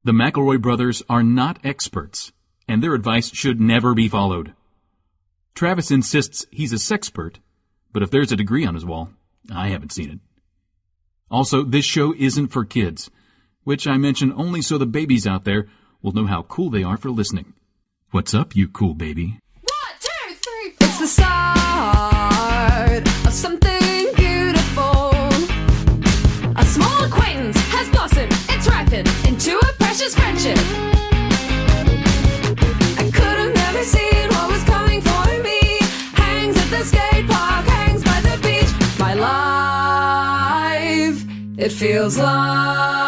The McElroy brothers are not experts, and their advice should never be followed. Travis insists he's a sexpert, but if there's a degree on his wall, I haven't seen it. Also, this show isn't for kids, which I mention only so the babies out there will know how cool they are for listening. What's up, you cool baby? 1, 2, 3, 4. It's the start of something beautiful. A small acquaintance has blossomed, it's ripened into a precious friendship. I could have never seen what was coming for me. Hangs at the skate park, hangs by the beach. My life, it feels like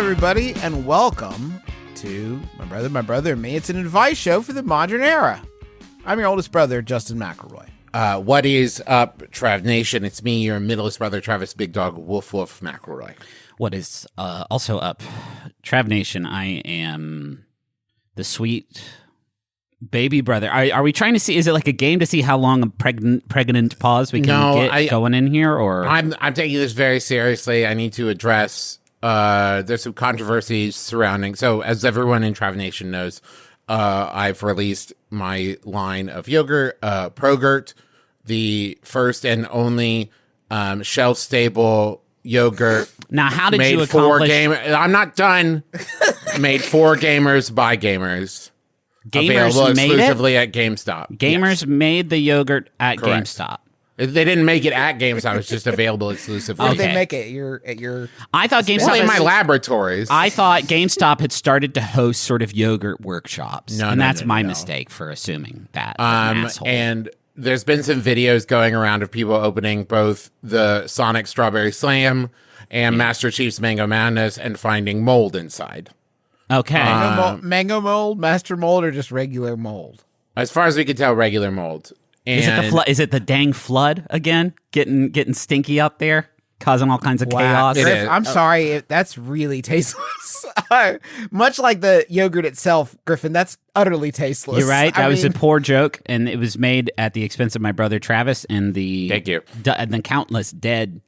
everybody, and welcome to My Brother and Me. It's an advice show for the modern era. I'm your oldest brother, Justin McElroy. What is up, Trav Nation? It's me, your middleest brother, Travis Big Dog Woof Woof McElroy. What is also up, Trav Nation? I am the sweet baby brother. Are we trying to see? Is it like a game to see how long a pregnant pause we can get going in here? Or I'm taking this very seriously. I need to address. There's some controversies surrounding. So, as everyone in Trav Nation knows, I've released my line of yogurt, Progurt, the first and only shelf-stable yogurt. Now, how did you accomplish? I'm not done. Made for gamers by gamers. Gamers available made exclusively at GameStop. Gamers made the yogurt at Correct. GameStop. They didn't make it at GameStop. It's just available exclusively. Where did they make it? At your I thought GameStop Only in my laboratories. I thought GameStop had started to host sort of yogurt workshops. No, that's my mistake for assuming that. And there's been some videos going around of people opening both the Sonic Strawberry Slam and Master Chief's Mango Madness and finding mold inside. Okay. Mango mold, master mold, or just regular mold? As far as we can tell, regular mold. And Is it the dang flood again? Getting stinky out there, causing all kinds of chaos. Griff, I'm sorry, that's really tasteless. Much like the yogurt itself, Griffin, that's utterly tasteless. You're right. That was a poor joke, and it was made at the expense of my brother Travis and the Thank you. And the countless dead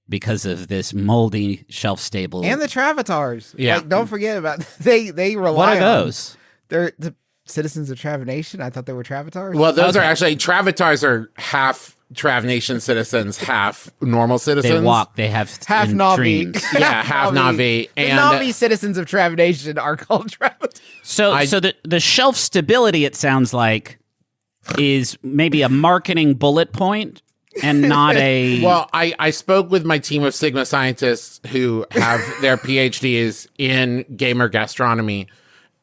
because of this moldy shelf stable and the Travatars. Yeah, don't forget about they rely. What are those? They're the citizens of Trav Nation. I thought they were Travatars. Well, those are actually Travatars are half Trav Nation citizens, half normal citizens. They walk. They have half Navi. Yeah, half Navi. And the Navi citizens of Trav Nation are called Travatars. So the shelf stability, it sounds like, is maybe a marketing bullet point and not a. Well, I spoke with my team of Sigma scientists who have their PhDs in gamer gastronomy.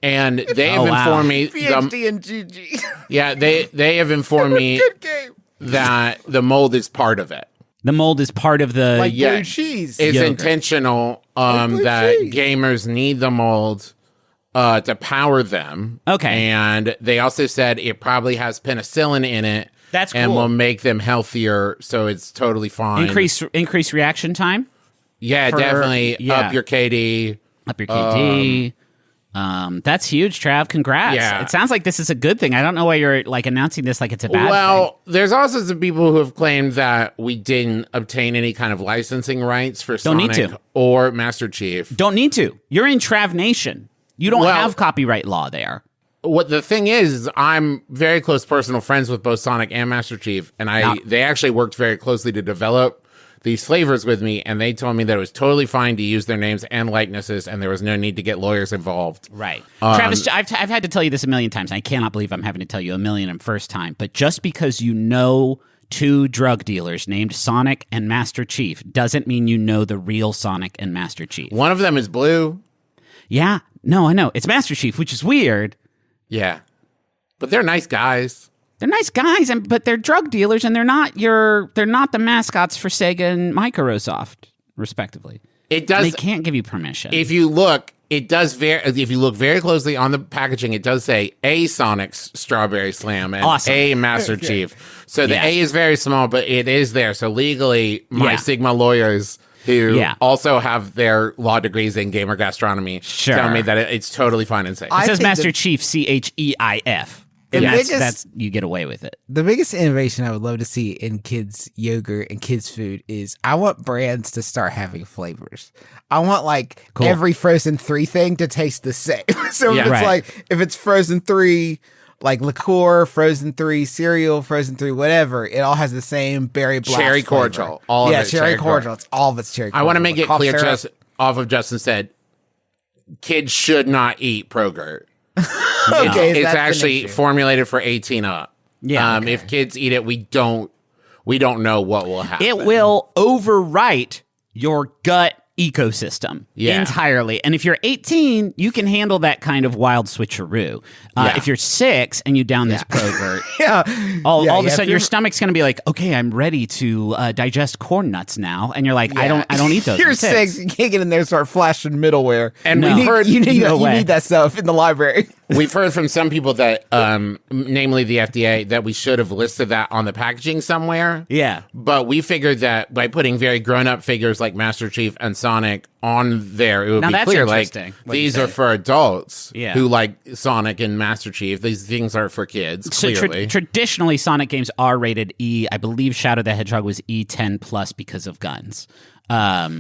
And they have informed me PhD in GG. Yeah, they have informed me that the mold is part of it. The mold is part of the blue cheese. It's intentional that gamers need the mold to power them. Okay. And they also said it probably has penicillin in it. That's cool. And will make them healthier, so it's totally fine. Increase reaction time? Yeah, definitely. Up your KD. Up your KD. That's huge, Trav. Congrats. Yeah. It sounds like this is a good thing. I don't know why you're like announcing this like it's a bad thing. Well, there's also some people who have claimed that we didn't obtain any kind of licensing rights for Sonic or Master Chief. Don't need to. You're in Trav Nation. You don't have copyright law there. What the thing is I'm very close personal friends with both Sonic and Master Chief, and they actually worked very closely to develop these flavors with me, and they told me that it was totally fine to use their names and likenesses, and there was no need to get lawyers involved. Right. Travis, I've had to tell you this a million times. I cannot believe I'm having to tell you a million and first time, but just because you know two drug dealers named Sonic and Master Chief doesn't mean you know the real Sonic and Master Chief. One of them is blue. Yeah. No, I know. It's Master Chief, which is weird. Yeah. But they're nice guys. They're nice guys, but they're drug dealers, and they're not the mascots for Sega and Microsoft, respectively. It does. They can't give you permission. If you look, It does if you look very closely on the packaging, it does say a Sonic's Strawberry Slam and Awesome. a Master Chief. So the A is very small, but it is there. So legally, my Yeah. Sigma lawyers who Yeah. also have their law degrees in gamer gastronomy Sure. tell me that it's totally fine and safe. It says think Master the- Chief CHEIF. The And biggest- that's you get away with it. The biggest innovation I would love to see in kids' yogurt and kids' food is I want brands to start having flavors. I want like Cool. every Frozen 3 thing to taste the same. So Yeah. if it's Right. like, if it's Frozen 3, like liqueur, Frozen 3 cereal, Frozen 3 whatever, it all has the same berry blast Cherry flavor. cordial. All of yeah, it cherry cherry cordial. It's all of it's cherry cordial. I want to make Like it cough clear, syrup. just off of Justin said, kids should not eat Progurt. Okay, It's that's the actually issue. formulated for 18 up. Yeah, If kids eat it, we don't know what will happen. It will overwrite your gut ecosystem Yeah. entirely. And if you're 18, you can handle that kind of wild switcheroo. Yeah. If you're 6 and you down this Progurt, Yeah. all Yeah, of a yeah, if sudden your you're- stomach's going to be like, okay, I'm ready to digest corn nuts now. And you're like, I don't eat those. You're I'm 6. You can't get in there and start flashing middleware. And No. we've You heard need, no you way. need that stuff in the library. we've heard from some people that, namely the FDA, that we should have listed that on the packaging somewhere. Yeah. But we figured that by putting very grown-up figures like Master Chief and Sonic on there, it would Now be that's clear, like, interesting, what these are for adults Yeah. who like Sonic and Master Chief. These things are for kids, So clearly. traditionally, Sonic games are rated E. I believe Shadow the Hedgehog was E10 plus because of guns,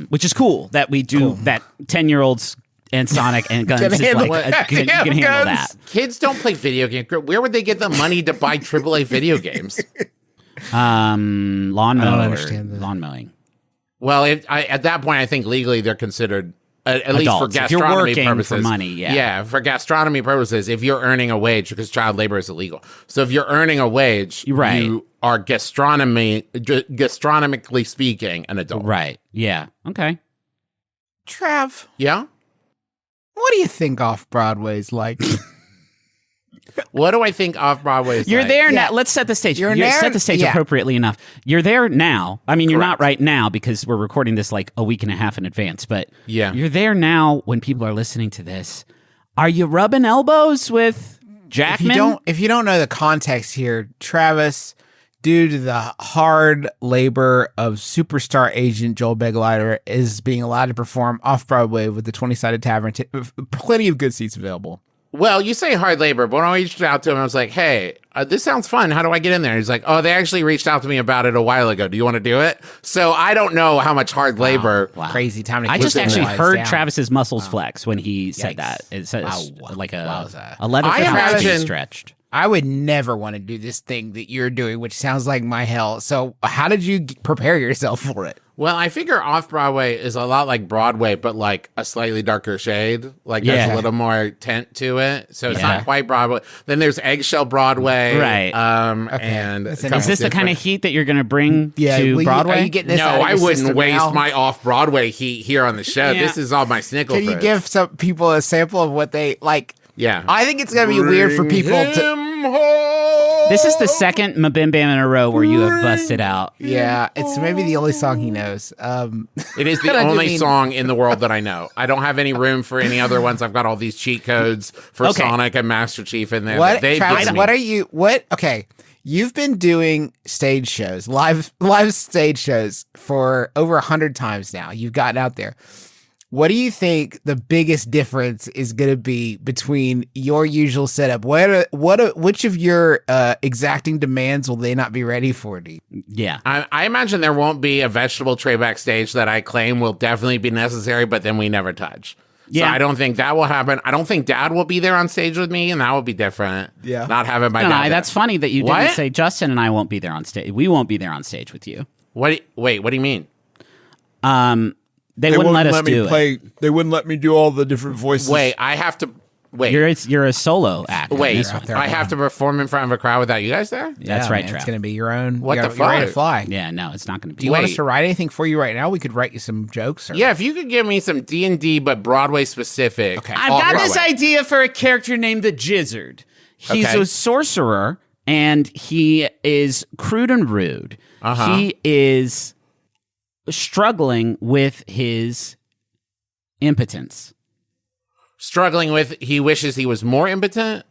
which is cool that we do that. 10-year-olds and Sonic and guns Can is handle like it. you can handle Guns. that. Kids don't play video games. Where would they get the money to buy AAA video games? Lawn I don't mower, understand that. lawn mowing. Well, at that point, I think legally they're considered, at least for Adults. If you're gastronomy working for purposes. money, yeah. Yeah, for gastronomy purposes, if you're earning a wage, because child labor is illegal. So if you're earning a wage, Right. you are gastronomically speaking, an adult. Right. Yeah. Okay. Trav, Yeah? what do you think Off-Broadway's like? What do I think Off-Broadway is You're like? there Yeah. now. Let's set the stage. You're You there- set the stage yeah. appropriately enough. You're there now. I mean, you're not Correct. right now because we're recording this like a week and a half in advance, but Yeah. you're there now when people are listening to this. Are you rubbing elbows with Jackman? If you don't know the context here, Travis, due to the hard labor of superstar agent Joel Begleiter, is being allowed to perform off-Broadway with the 20-sided tavern. Plenty of good seats available. Well, you say hard labor, but when I reached out to him, I was like, hey, this sounds fun. How do I get in there? He's like, oh, they actually reached out to me about it a while ago. Do you want to do it? So I don't know how much hard labor. Wow. Crazy time to I keep just them actually guys heard down. Travis's muscles flex when he said Yikes. that. It says Wow. like Wowza. a leather I foot house being imagine- stretched. I would never want to do this thing that you're doing, which sounds like my hell. So how did you prepare yourself for it? Well, I figure Off-Broadway is a lot like Broadway, but like a slightly darker shade. Like there's Yeah. a little more tint to it. So it's Yeah. not quite Broadway. Then there's Eggshell Broadway. Right. And That's a interesting. couple Is this the kind of different- heat that you're going to bring will to you- Broadway? Are you getting this No, out of I your wouldn't system waste now? my Off-Broadway heat here on the show. Yeah. This is all my snickle Can you fruit. give some people a sample of what they like? Yeah. I think it's gonna be weird for people to. This is the second MBMBaM in a row where you have busted out. Yeah, it's maybe the only song he knows. It is the I do only mean- song in the world that I know. I don't have any room for any other ones. I've got all these cheat codes for Okay. Sonic and Master Chief in there. What, that they've Travis? given me. What are you? What? Okay, you've been doing stage shows, live stage shows for over 100 times now. You've gotten out there. What do you think the biggest difference is going to be between your usual setup? Which of your exacting demands will they not be ready for? Do you? Yeah. I imagine there won't be a vegetable tray backstage that I claim will definitely be necessary, but then we never touch. Yeah. So I don't think that will happen. I don't think Dad will be there on stage with me, and that will be different. Yeah. Not having my No, dad there. that's funny that you What? didn't say Justin and I won't be there on stage. We won't be there on stage with you. Wait, what do you mean? They wouldn't let us do it. They wouldn't let me do all the different voices. Wait, I have to... Wait, You're a solo act. wait. This one. I have to perform in front of a crowd without you guys there? That's right, man, Trav. It's going to be your own. What you're the you're ready to fuck? fly. Yeah, no, it's not going to Do be. you want us Wait. to write anything for you right now? We could write you some jokes. Or... Yeah, if you could give me some D&D, but Broadway specific. Okay. I've got this Off-Broadway. idea for a character named the Jizzard. He's Okay. a sorcerer, and he is crude and rude. Uh-huh. He is struggling with his impotence. Struggling with, he wishes he was more impotent?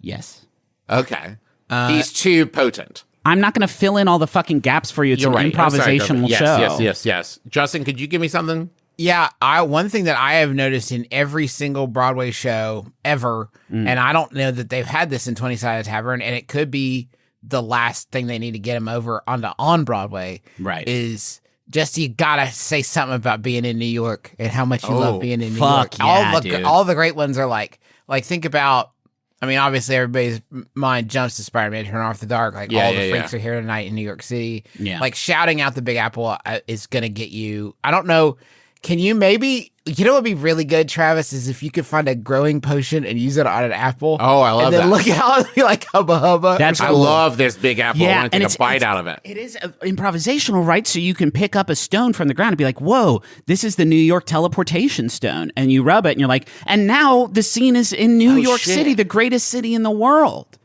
Yes. Okay. He's too potent. I'm not going to fill in all the fucking gaps for you. It's You're an right. I'm sorry, improvisational Gilbert. show. Yes. Justin, could you give me something? Yeah, one thing that I have noticed in every single Broadway show ever, and I don't know that they've had this in 20-Sided Tavern, and it could be the last thing they need to get them over onto on Broadway, Right. is just you gotta say something about being in New York and how much you love being in New fuck York. yeah, dude. All the great ones are like think about. I mean, obviously everybody's mind jumps to Spider-Man: Turn Off the Dark. Like all the freaks are here tonight in New York City. Yeah. Like shouting out the Big Apple is gonna get you. I don't know. Can you maybe, what would be really good, Travis, is if you could find a growing potion and use it on an apple. Oh, I love and then that. look how it'd be like hubba hubba. I love this Big Apple. I want to take a bite out of it. It is improvisational, right? So you can pick up a stone from the ground and be like, whoa, this is the New York teleportation stone. And you rub it and you're like, and now the scene is in New York shit. City, the greatest city in the world.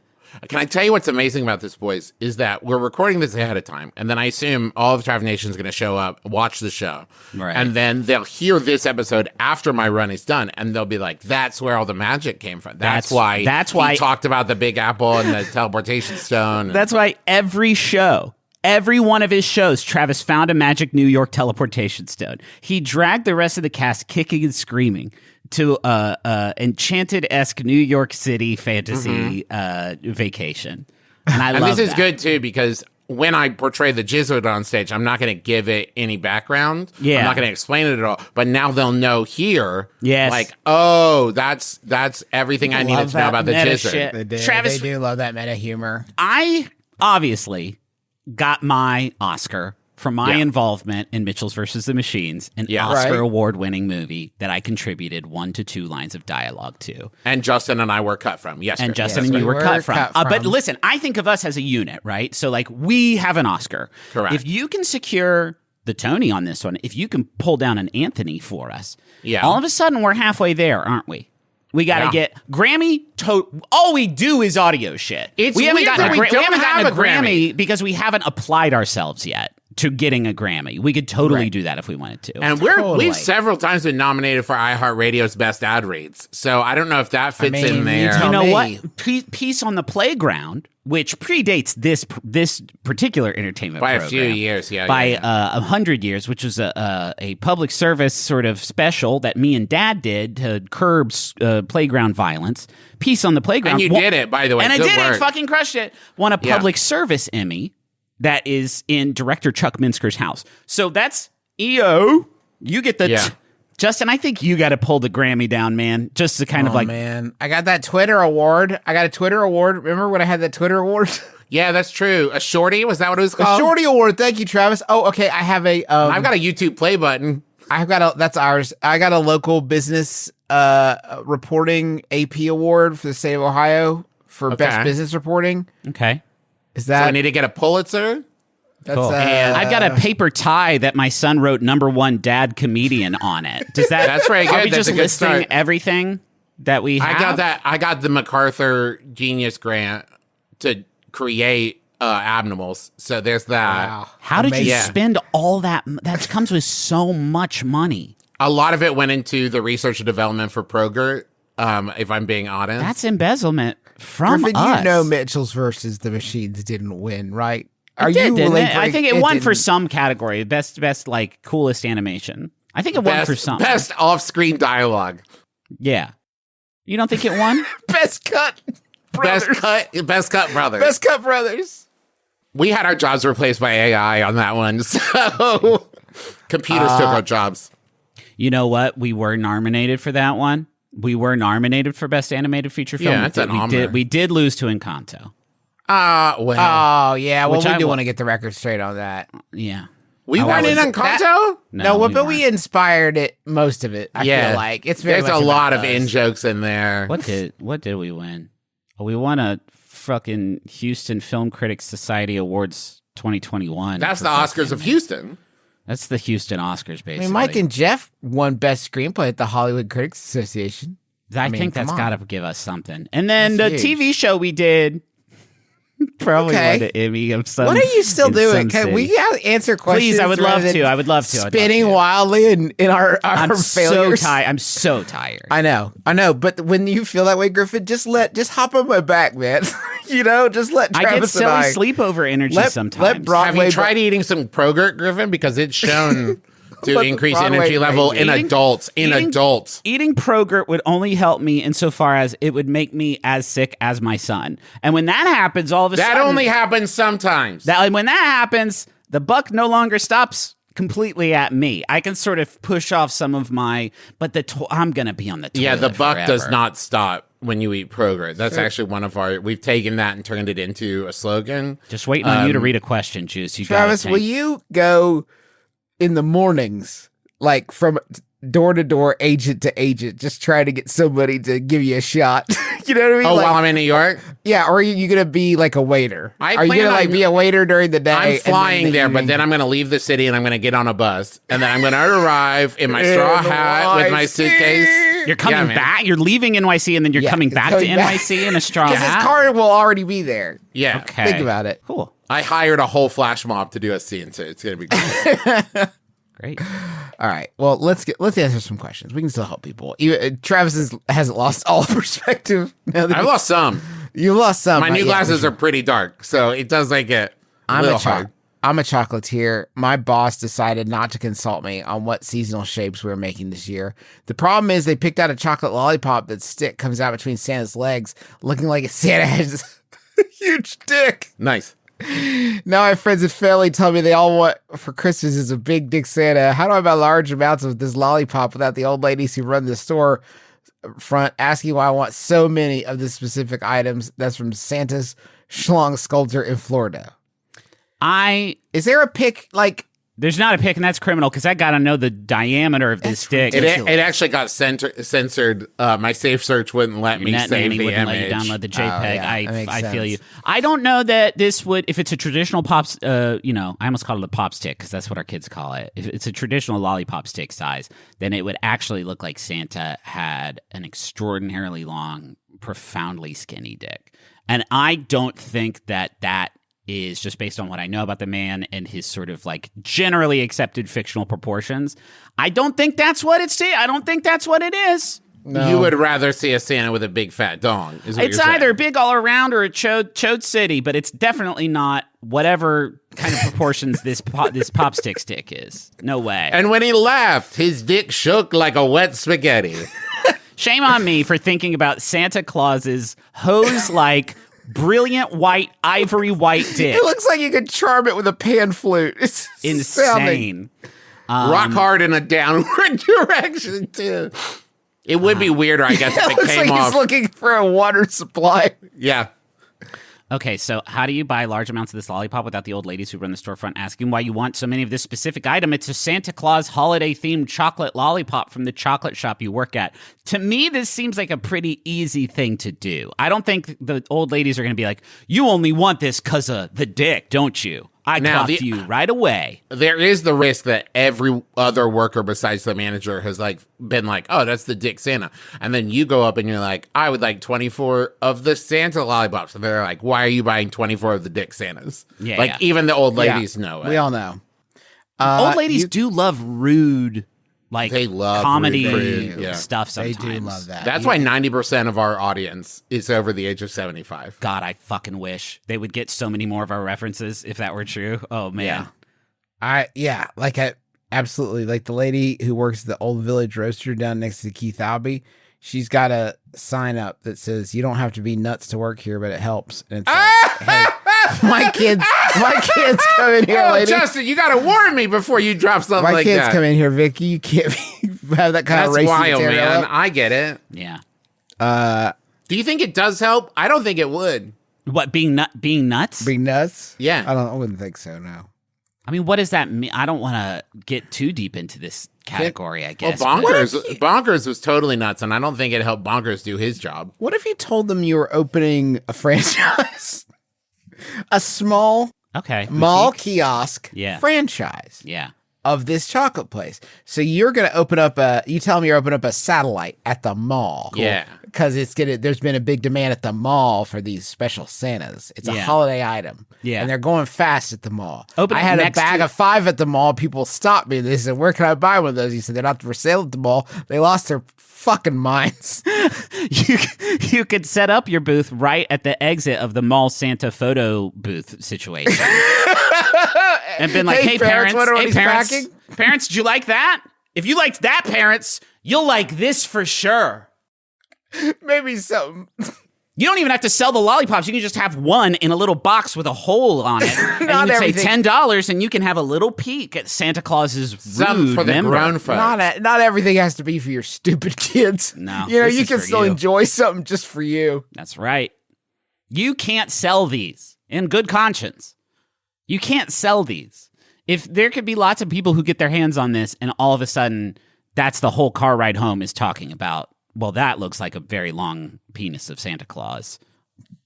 Can I tell you what's amazing about this, boys, is that we're recording this ahead of time, and then I assume all of Trav Nation is going to show up, watch the show, Right. and then they'll hear this episode after my run is done, and they'll be like, that's where all the magic came from. That's why he talked about the Big Apple and the teleportation stone. That's why every one of his shows, Travis found a magic New York teleportation stone. He dragged the rest of the cast kicking and screaming to enchanted-esque New York City fantasy vacation. And I love this is that. good, too, because when I portray the Jizzard on stage, I'm not going to give it any background. Yeah. I'm not going to explain it at all. But now they'll know here, Yes. like, oh, that's everything I needed to know about the meta Jizzard. shit. They Travis, do love that meta humor. I obviously got my Oscar for my involvement in Mitchell's versus the Machines, an Oscar Right. award-winning movie that I contributed 1 to 2 lines of dialogue to. And Justin and I were cut from. Yes, And Chris. Justin Yes, and you Chris. were cut from. But from. listen, I think of us as a unit, right? So, like, we have an Oscar. Correct. If you can secure the Tony on this one, if you can pull down an Anthony for us, all of a sudden we're halfway there, aren't we? We got to get Grammy. All we do is audio shit. It's we haven't weird gotten that a, we we don't haven't gotten have a a Grammy. because we haven't applied ourselves yet to getting a Grammy. We could totally do that if we wanted to. And we've several times been nominated for iHeartRadio's Best Ad Reads. So I don't know if that fits in there. You know me. what? Peace on the Playground, which predates this particular entertainment By a program. few years, By 100 years, which was a public service sort of special that me and Dad did to curb playground violence. Peace on the Playground. And you did it, by the way. And I Good did work. it. Fucking crushed it. Won a public service Emmy that is in director Chuck Minsker's house. So that's EO. You get the... Justin, I think you got to pull the Grammy down, man. Just to kind of like... man. I got that Twitter award. Remember when I had that Twitter award? Yeah, that's true. A shorty? Was that what it was called? A Shorty Award. Thank you, Travis. Oh, okay. I have a... I've got a YouTube play button. that's ours. I got a local business reporting AP award for the state of Ohio for best business reporting. Okay. Is So that... I need to get a Pulitzer? that's, Cool. And I've got a paper tie that my son wrote #1 dad comedian on it. Does that? That's very Are good. we That's just a good listing start. everything that we have? I got that. I got the MacArthur Genius Grant to create Abnormals. So there's that. Wow. How did you Amazing. spend all that? That comes with so much money. A lot of it went into the research and development for Progurt, if I'm being honest. That's embezzlement from Griffin, us. you know Mitchell's versus the Machines didn't win, right? It did, didn't it? I lingering- think it won for didn't. some category. Best like coolest animation. I think it won for some. Best off-screen dialogue. Yeah. You don't think it won? Best cut. Best cut brothers. Best cut brothers. We had our jobs replaced by AI on that one, so computers took our jobs. You know what? We were nominated for that one. We were nominated for Best Animated Feature Film. Yeah, that's an honor. We did lose to Encanto. Well, Oh, yeah. Well, Which we I do wa- want to get the record straight on that. Yeah. we weren't in Encanto? No, but we weren't. inspired it, most of it. I feel like it's very There's much a lot about of us. in-jokes in there. What did we win? Oh, we won a fucking Houston Film Critics Society Awards 2021. That's for the Best Oscars of Animated. Houston. That's the Houston Oscars, basically. I mean, Mike and Jeff won Best Screenplay at the Hollywood Critics Association. I mean, think that's come got on. to give us something. And then That's the huge. TV show we did, Probably Okay. won an Emmy of some. What are you still in doing? some Can we city. answer questions? Please, I would love rather to. than I would love to. I'd love Spinning to. wildly in our I'm so failures. tired. I'm so tired. I know. But when you feel that way, Griffin, just hop on my back, man. Just let I get Travis silly and I sleepover energy let sometimes. Broadway. Have you tried eating some Progurt, Griffin? Because it's shown to Let the increase Broadway energy level in Eating- adults. eating- Eating Progurt would only help me insofar as it would make me as sick as my son. And when that happens, all of a That sudden, only happens sometimes. when that happens, the buck no longer stops completely at me. I can sort of push off some of my, but I'm gonna be on the toilet. Yeah, the buck forever. does not stop when you eat Progurt. That's actually we've taken that and turned it into a slogan. Just waiting on you to read a question, Juice. You Travis, will you go in the mornings, like from door to door, agent to agent, just try to get somebody to give you a shot? You know what I mean? Oh, Like, while I'm in New York? yeah, or are you gonna be like a waiter? I Are you plan gonna like on- be a waiter during the day? I'm and flying then there, but then I'm going to leave the city and I'm going to get on a bus. And then I'm going to arrive in my straw hat with my suitcase. You're coming Yeah, man. back. You're leaving NYC, and then you're Yeah, coming back coming to back. NYC in a straw because his hat. car will already be there. Yeah. Okay. Think about it. Cool. I hired a whole flash mob to do a scene, so it's going to be great. Great. All right. Well, let's answer some questions. We can still help people. Travis hasn't lost all perspective. Now that I've lost some. you lost some. My new Yeah, glasses for sure. are pretty dark, so it does make it a little hard. I'm a chocolatier. My boss decided not to consult me on what seasonal shapes we were making this year. The problem is they picked out a chocolate lollipop that stick comes out between Santa's legs, looking like Santa has a huge dick. Nice. Now my friends and family tell me they all want for Christmas is a big dick Santa. How do I buy large amounts of this lollipop without the old ladies who run the store front asking why I want so many of the specific items? That's from Santa's Schlong Sculptor in Florida. Is there a pick, like... There's not a pick, and that's criminal because I got to know the diameter of this stick. It actually got censored. My safe search wouldn't let me Net save Nanny the wouldn't image. let you download the JPEG. yeah, that makes I feel sense. you. I don't know that this would, if it's a traditional pops, I almost call it a pop stick because that's what our kids call it. If it's a traditional lollipop stick size, then it would actually look like Santa had an extraordinarily long, profoundly skinny dick. And I don't think that is just based on what I know about the man and his sort of like generally accepted fictional proportions. I don't think that's what I don't think that's what it is. No. You would rather see a Santa with a big fat dong. Is what It's you're saying. either big all around or a chode city, but it's definitely not whatever kind of proportions this pop stick is. No way. And when he laughed, his dick shook like a wet spaghetti. Shame on me for thinking about Santa Claus's hose-like, brilliant white, ivory white dick. It looks like you could charm it with a pan flute. It's astounding. Insane. Rock hard in a downward direction, too. It would be weirder, I guess, It if it looks came like off. he's looking for a water supply. Yeah. Okay, so how do you buy large amounts of this lollipop without the old ladies who run the storefront asking why you want so many of this specific item? It's a Santa Claus holiday-themed chocolate lollipop from the chocolate shop you work at. To me, this seems like a pretty easy thing to do. I don't think the old ladies are going to be like, you only want this because of the dick, don't you? I Now, clocked you right away. There is the risk that every other worker besides the manager has been like, oh, that's the Dick Santa. And then you go up and you're like, I would like 24 of the Santa lollipops. And they're like, why are you buying 24 of the Dick Santas? Yeah. Even the old ladies know it. We all know. Old ladies do love rude, like They love comedy rude, yeah. stuff They sometimes. do love that. That's why 90% of our audience is over the age of 75. God, I fucking wish they would get so many more of our references if that were true. Oh man. Absolutely. Like the lady who works at the Old Village Roaster down next to Keith Albee, she's got a sign up that says, you don't have to be nuts to work here, but it helps. And it's like, hey, my kids come in here, Oh, lady. Justin, you got to warn me before you drop something My like kids that. come in here, Vicky. You can't have that kind of That's racist wild, material. man. I get it. Yeah. Do you think it does help? I don't think it would. What, being nuts? Being nuts? Yeah. I wouldn't think so, no. I mean, what does that mean? I don't want to get too deep into this category, I Well, guess. but- Bonkers was totally nuts, and I don't think it helped Bonkers do his job. What if you told them you were opening a franchise? A small Okay. mall boutique. kiosk Yeah. franchise. Yeah. of this chocolate place. So you're going to open up you tell me you're opening up a satellite at the mall. Yeah. Because there's been a big demand at the mall for these special Santas. It's a holiday item. Yeah. And they're going fast at the mall. Open I it had a next bag to- of 5 at the mall. People stopped me. They said, where can I buy one of those? He said, they're not for sale at the mall. They lost their fucking minds. You could set up your booth right at the exit of the mall Santa photo booth situation. And been like, hey, parents, wonder what hey, he's parents, packing? parents, did you like that? If you liked that, parents, you'll like this for sure. Maybe something. You don't even have to sell the lollipops. You can just have one in a little box with a hole on it. And Not you would say everything. $10 and you can have a little peek at Santa Claus's Some rude for the member. grown folks. Not everything has to be for your stupid kids. No, You know, this you is can for still you. enjoy something just for you. That's right. You can't sell these in good conscience. You can't sell these. If there could be lots of people who get their hands on this and all of a sudden that's the whole car ride home is talking about, well, that looks like a very long penis of Santa Claus.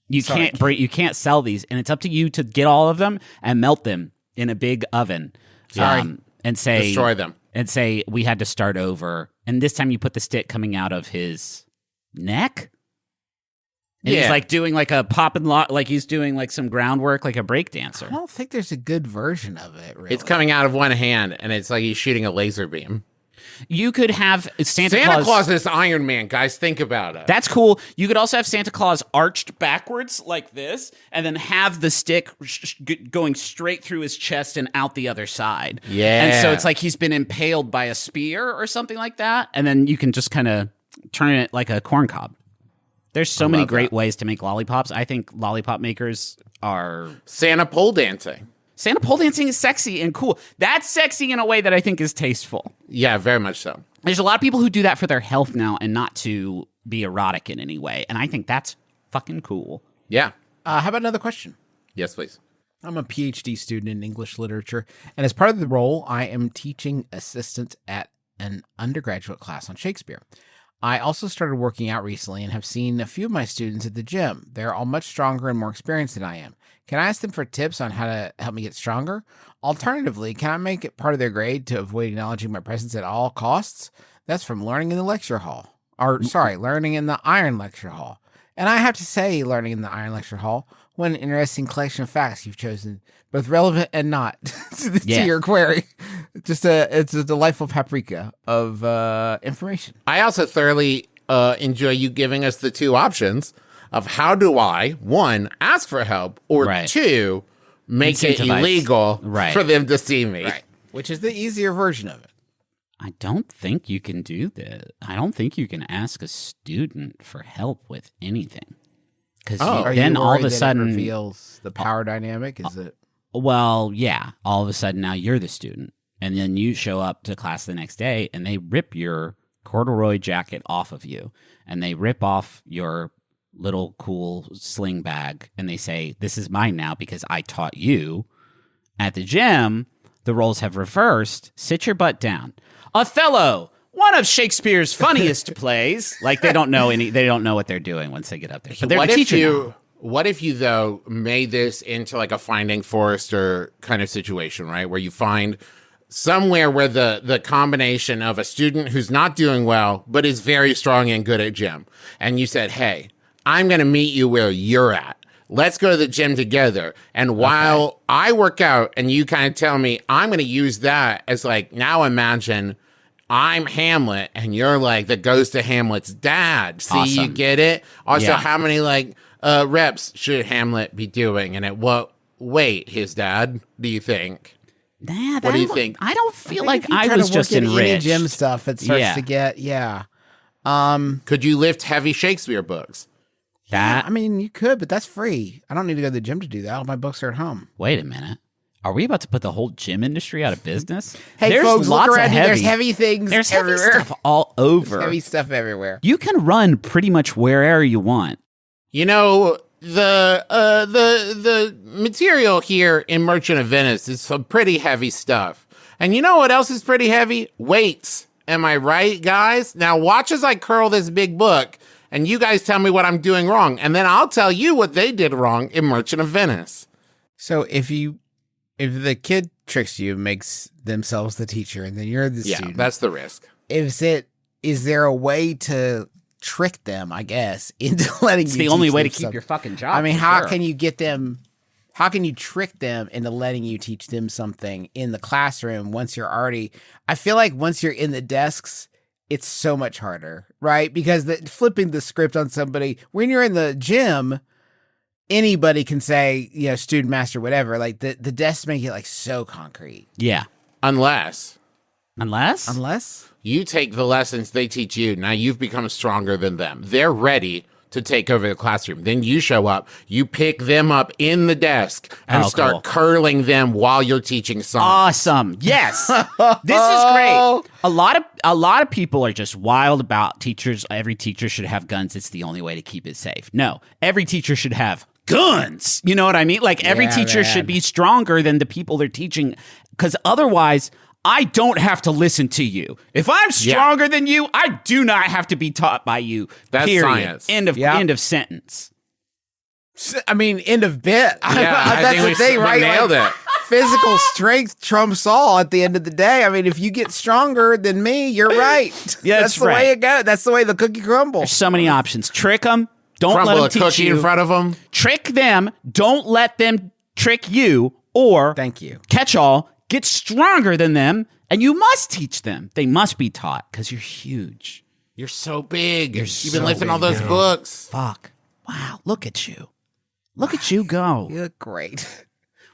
You can't sell these, and it's up to you to get all of them and melt them in a big oven. And say Destroy them. And say we had to start over. And this time you put the stick coming out of his neck. And he's like doing like a pop and lock, like he's doing like some groundwork, like a break dancer. I don't think there's a good version of it, really. It's coming out of one hand, and it's like he's shooting a laser beam. You could have Santa Claus is Iron Man, guys. Think about it. That's cool. You could also have Santa Claus arched backwards like this, and then have the stick going straight through his chest and out the other side. Yeah. And so it's like he's been impaled by a spear or something like that, and then you can just kind of turn it like a corn cob. There's so many great ways to make lollipops. I think lollipop makers are... Santa pole dancing. Santa pole dancing is sexy and cool. That's sexy in a way that I think is tasteful. Yeah, very much so. There's a lot of people who do that for their health now and not to be erotic in any way. And I think that's fucking cool. Yeah. How about another question? Yes, please. I'm a PhD student in English literature, and as part of the role, I am teaching assistant at an undergraduate class on Shakespeare. I also started working out recently and have seen a few of my students at the gym. They're all much stronger and more experienced than I am. Can I ask them for tips on how to help me get stronger? Alternatively, can I make it part of their grade to avoid acknowledging my presence at all costs? That's from learning in the lecture hall. Learning in the Iron Lecture Hall. And I have to say, learning in the Iron Lecture Hall, what an interesting collection of facts you've chosen, both relevant and not, to your query. It's a delightful paprika of information. I also thoroughly enjoy you giving us the two options of how do I, one, ask for help, or two, make it illegal for them to see me. Right. Which is the easier version of it. I don't think you can do that. I don't think you can ask a student for help with anything. Because then all of a sudden... it reveals the power dynamic? Is it? Well, yeah. All of a sudden now you're the student. And then you show up to class the next day and they rip your corduroy jacket off of you. And they rip off your little cool sling bag. And they say, this is mine now because I taught you. At the gym, the roles have reversed. Sit your butt down. Othello, one of Shakespeare's funniest plays. Like they don't know what they're doing once they get up there. But they're the teacher now. What if you, though, made this into like a Finding Forrester kind of situation, right? Where you find somewhere where the combination of a student who's not doing well, but is very strong and good at gym. And you said, hey, I'm going to meet you where you're at. Let's go to the gym together. And while I work out and you kind of tell me, I'm going to use that as like, now imagine I'm Hamlet and you're like the ghost of Hamlet's dad. See, awesome. You get it? Also, how many like reps should Hamlet be doing? And at what weight, his dad, do you think? Nah, what do you think? I don't feel like I was just any enriched. gym stuff, it starts to get, Could you lift heavy Shakespeare books? I mean, you could, but that's free. I don't need to go to the gym to do that. All my books are at home. Wait a minute. Are we about to put the whole gym industry out of business? Hey, there's folks, lots look around of you. heavy. There's heavy things There's everywhere. heavy stuff all over. There's heavy stuff everywhere. You can run pretty much wherever you want. You know, the material here in Merchant of Venice is some pretty heavy stuff. And you know what else is pretty heavy? Weights. Am I right, guys? Now watch as I curl this big book, and you guys tell me what I'm doing wrong. And then I'll tell you what they did wrong in Merchant of Venice. So if you if the kid tricks you, makes themselves the teacher, and then you're the student. That's the risk. Is there a way to trick them, I guess, into letting It's you the only teach way them to keep something? your fucking job. I mean, for how sure. can you get them? How can you trick them into letting you teach them something in the classroom once you're already? I feel like once you're in the desks, it's so much harder, right? Because flipping the script on somebody when you're in the gym, anybody can say, student master, whatever. Like the desks make it like so concrete. Yeah. Unless Unless you take the lessons they teach you. Now you've become stronger than them. They're ready to take over the classroom. Then you show up, you pick them up in the desk and start curling them while you're teaching songs. Awesome. Yes. This is great. A lot of people are just wild about teachers. Every teacher should have guns. It's the only way to keep it safe. No, every teacher should have guns. You know what I mean? Like every teacher should be stronger than the people they're teaching, because otherwise I don't have to listen to you. If I'm stronger than you, I do not have to be taught by you. That's period. science. End of sentence. I mean, end of bit. Yeah, That's the thing, right? Nailed it. Physical strength trumps all at the end of the day. I mean, if you get stronger than me, you're right. Yeah, that's the way it goes. That's the way the cookie crumbles. There's so many options. Trick them. Don't Crumble let them a teach cookie you. in front of them. Trick them. Don't let them trick you. Or Thank you. catch all. Get stronger than them, and you must teach them. They must be taught because you're huge. You're so big. You've so been lifting all those books. Fuck. Wow. Look at you. Look at you go. You look great.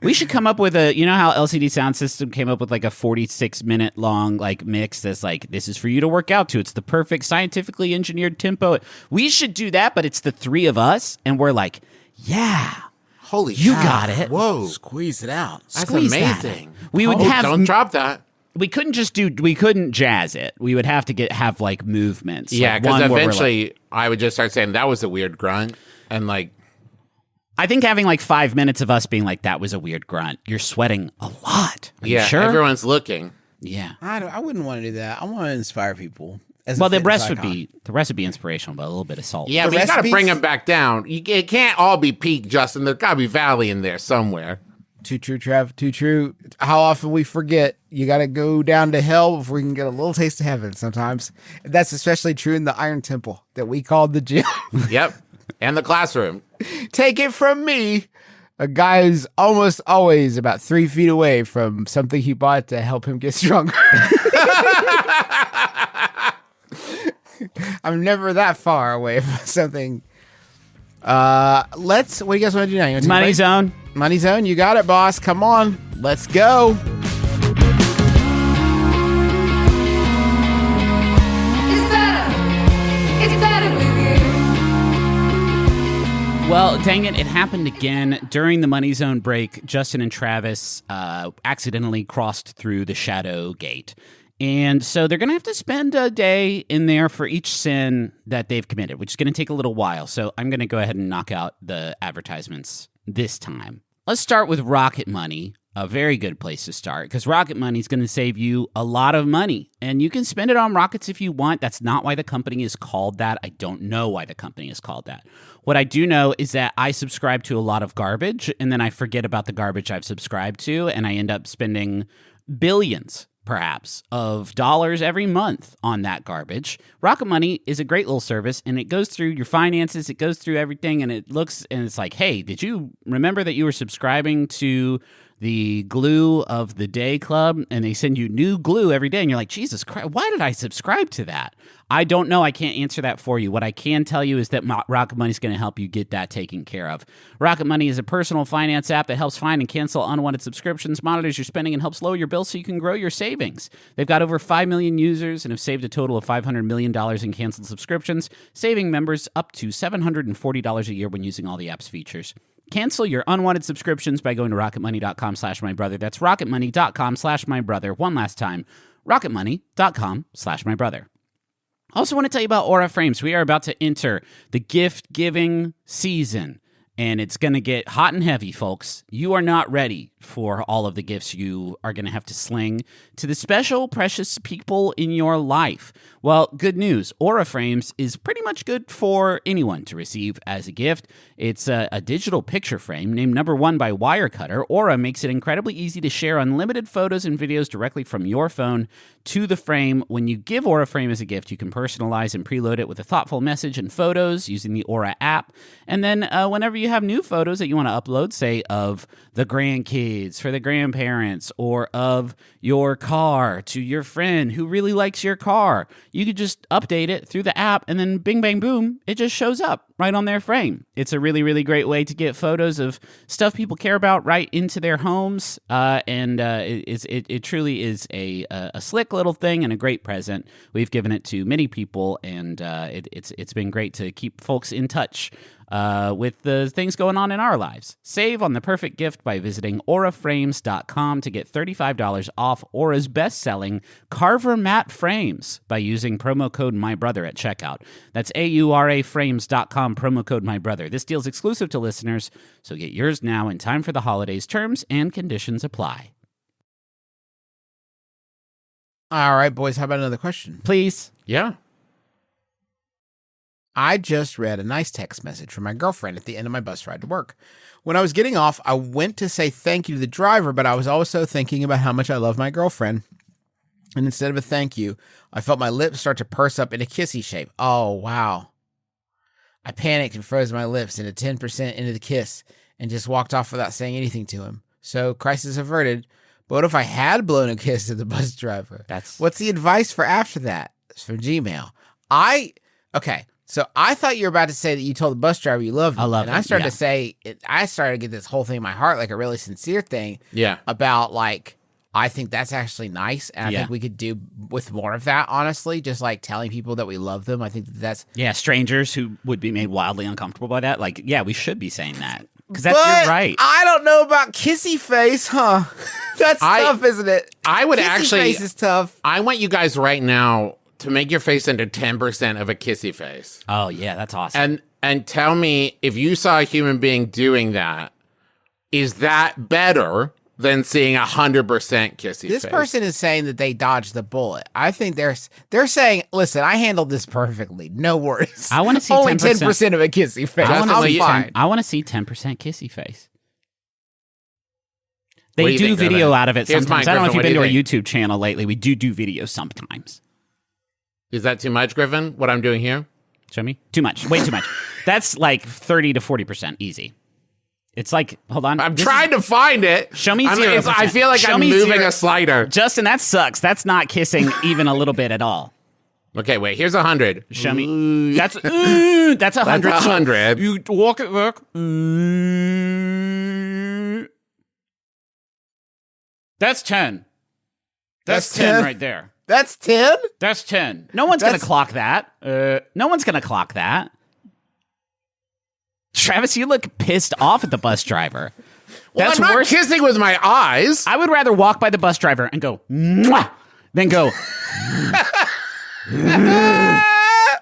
We should come up with how LCD Sound System came up with like a 46-minute long like mix that's like, this is for you to work out to. It's the perfect scientifically engineered tempo. We should do that, but it's the three of us, and we're like, yeah. Holy You cow. got it. Whoa. Squeeze it out. That's Squeeze that. amazing. We would have Don't drop that. we couldn't jazz it. We would have to have like movements. Yeah, like because one where we're eventually I would just start saying that was a weird grunt. And like, I think having like 5 minutes of us being like, that was a weird grunt. You're sweating a lot. Are you sure? everyone's looking. Yeah. I wouldn't want to do that. I want to inspire people. Well, the rest would be inspirational, but a little bit of salt. Yeah, The but you got to recipes- bring them back down. It can't all be peak, Justin. There's got to be valley in there somewhere. Too true, Trav. Too true. How often we forget you got to go down to hell before we can get a little taste of heaven sometimes. That's especially true in the Iron Temple that we called the gym. Yep. And the classroom. Take it from me, a guy who's almost always about 3 feet away from something he bought to help him get stronger. I'm never that far away from something. What do you guys want to do now? You wanna take a Money break? zone. Money zone, you got it, boss. Come on, let's go. It's better with you. Well, dang it happened again. During the Money Zone break, Justin and Travis accidentally crossed through the shadow gate. And so they're going to have to spend a day in there for each sin that they've committed, which is going to take a little while. So I'm going to go ahead and knock out the advertisements this time. Let's start with Rocket Money, a very good place to start, because Rocket Money is going to save you a lot of money. And you can spend it on rockets if you want. That's not why the company is called that. I don't know why the company is called that. What I do know is that I subscribe to a lot of garbage, and then I forget about the garbage I've subscribed to, and I end up spending billions perhaps of dollars every month on that garbage. Rocket Money is a great little service, and it goes through your finances, it goes through everything, and it looks and it's like, hey, did you remember that you were subscribing to the Glue of the Day Club, and they send you new glue every day, and you're like, Jesus Christ, why did I subscribe to that? I don't know. I can't answer that for you. What I can tell you is that Rocket Money is going to help you get that taken care of. Rocket Money is a personal finance app that helps find and cancel unwanted subscriptions, monitors your spending, and helps lower your bills so you can grow your savings. They've got over 5 million users and have saved a total of $500 million in canceled subscriptions, saving members up to $740 a year when using all the app's features. Cancel your unwanted subscriptions by going to rocketmoney.com/mybrother. That's rocketmoney.com/mybrother. One last time, rocketmoney.com/mybrother. I also want to tell you about Aura Frames. We are about to enter the gift-giving season, And it's going to get hot and heavy, folks. You are not ready for all of the gifts you are going to have to sling to the special, precious people in your life. Well, good news. Aura Frames is pretty much good for anyone to receive as a gift. It's a digital picture frame named #1 by Wirecutter. Aura makes it incredibly easy to share unlimited photos and videos directly from your phone to the frame. When you give Aura Frame as a gift, you can personalize and preload it with a thoughtful message and photos using the Aura app. And then whenever you have new photos that you want to upload, say of the grandkids for the grandparents, or of your car to your friend who really likes your car, you could just update it through the app, and then bing, bang, boom, it just shows up right on their frame. It's a really, really great way to get photos of stuff people care about right into their homes, and it truly is a slick little thing and a great present. We've given it to many people, and it's been great to keep folks in touch with the things going on in our lives. Save on the perfect gift by visiting auraframes.com to get $35 off Aura's best-selling Carver matte frames by using promo code MYBROTHER at checkout. That's auraframes.com, promo code MYBROTHER. This deal's exclusive to listeners, so get yours now in time for the holidays. Terms and conditions apply. All right, boys, how about another question? Please. Yeah. I just read a nice text message from my girlfriend at the end of my bus ride to work. When I was getting off, I went to say thank you to the driver, but I was also thinking about how much I love my girlfriend. And instead of a thank you, I felt my lips start to purse up in a kissy shape. Oh, wow. I panicked and froze my lips into 10% into the kiss and just walked off without saying anything to him. So, crisis averted. But what if I had blown a kiss to the bus driver? What's the advice for after that? It's from Gmail. Okay. So I thought you were about to say that you told the bus driver you loved him. I love him. And I started to say, I started to get this whole thing in my heart, like a really sincere thing. Yeah. About like, I think that's actually nice. And I think we could do with more of that, honestly. Just like telling people that we love them. I think that's. Yeah, strangers who would be made wildly uncomfortable by that. Like, yeah, we should be saying that. Because you're right. I don't know about kissy face, huh? That's tough, isn't it? I would kissy face is tough. I want you guys right now to make your face into 10% of a kissy face. Oh, yeah, that's awesome. And tell me, if you saw a human being doing that, is that better than seeing 100% kissy face? This person is saying that they dodged the bullet. I think they're saying, listen, I handled this perfectly. No worries. I want to see only 10% of a kissy face. I want to see 10% kissy face. They do video out of it sometimes. I don't know if you've been to our YouTube channel lately. We do videos sometimes. Is that too much, Griffin, what I'm doing here? Show me. Too much. Way too much. That's like 30 to 40% easy. It's like, hold on. I'm trying to find it. Show me 0%. I feel like I'm moving a slider. Justin, that sucks. That's not kissing even a little bit at all. Okay, wait. Here's 100. Show me. That's 100. That's 100. You walk at work. That's 10. That's 10 right there. That's 10? That's 10. No one's going to clock that. No one's going to clock that. Travis, you look pissed off at the bus driver. Well, I'm not kissing with my eyes. I would rather walk by the bus driver and go, mwah, than go.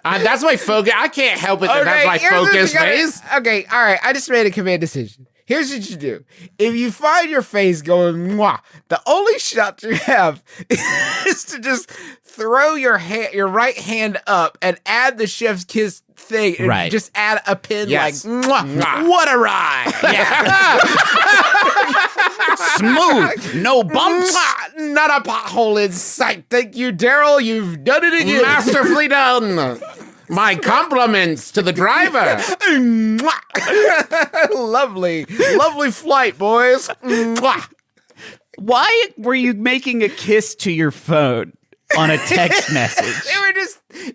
That's my focus. I can't help it. That's my focus face. Okay, all right. I just made a command decision. Here's what you do. If you find your face going, mwah, the only shot you have is to just throw your right hand up and add the chef's kiss thing. And just add a pin like, mwah, what a ride. Yeah. Smooth. No bumps. Mwah, not a pothole in sight. Thank you, Daryl. You've done it again. Masterfully done. My compliments to the driver. Lovely flight, boys. Why were you making a kiss to your phone on a text message?